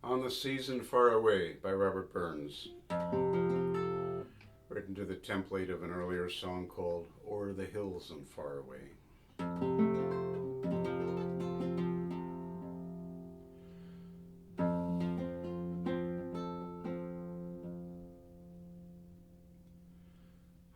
On the Season Far Away by Robert Burns. Written to the template of an earlier song called O'er the Hills and Far Away.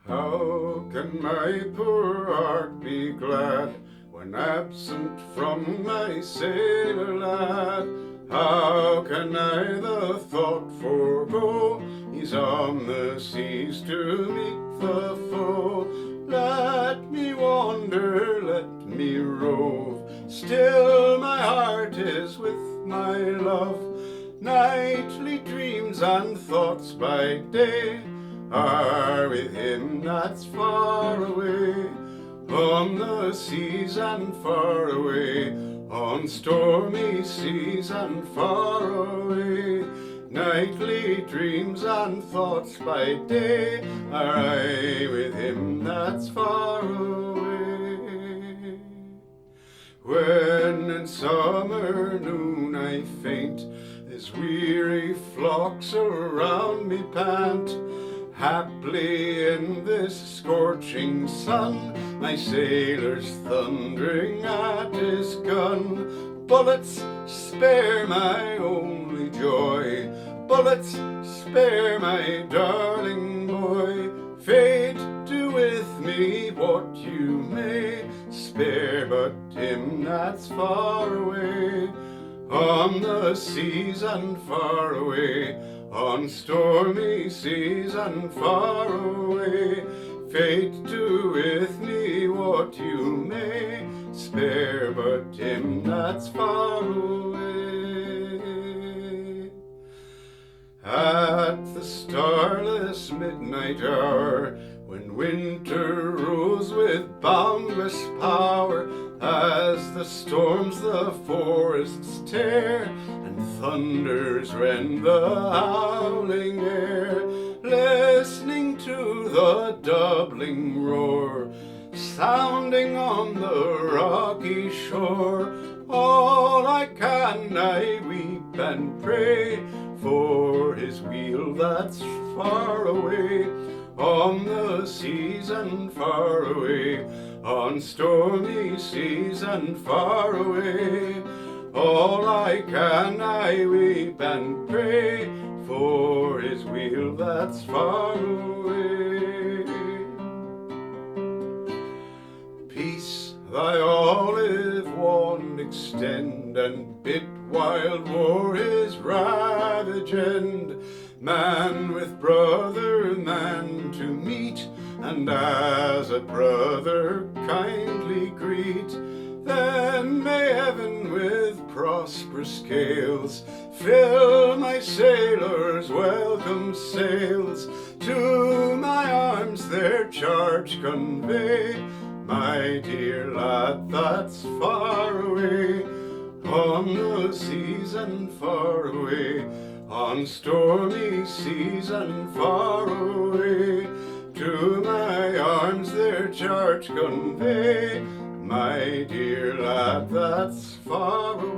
How can my poor heart be glad when absent from my sailor lad? How can I the thought forego? He's on the seas to meet the foe. Let me wander, let me rove. Still my heart is with my love. Nightly dreams and thoughts by day are with him that's far away. On the seas and far away, on stormy seas and far away. Nightly dreams and thoughts by day are I with him that's far away. When in summer noon I faint, as weary flocks around me pant, haply in this scorching sun, my sailor's thundering at his gun. Bullets spare my only joy, bullets spare my darling boy. Fate, do with me what you may, spare but him that's far away. On the seas and far away, on stormy seas and far away. Fate, do with me what you may, spare but him that's far away. At the starless midnight hour, when winter rose with boundless power, as the storms the forests tear and thunders rend the howling air, listening to the doubling roar sounding on the rocky shore, all I can I weep and pray for his wheel that's far away. On the seas and far away, on stormy seas and far away, all I can I weep and pray for his wheel that's far away. Peace thy olive wand extend, and bid wild war his ravage end. Man with brother, man to meet, and as a brother kindly greet. Then may heaven with prosperous gales fill my sailors' welcome sails, to my arms their charge convey, my dear lad that's far away. On the seas and far away, on stormy seas and far away, to my arms their charge convey, my dear lad that's far away.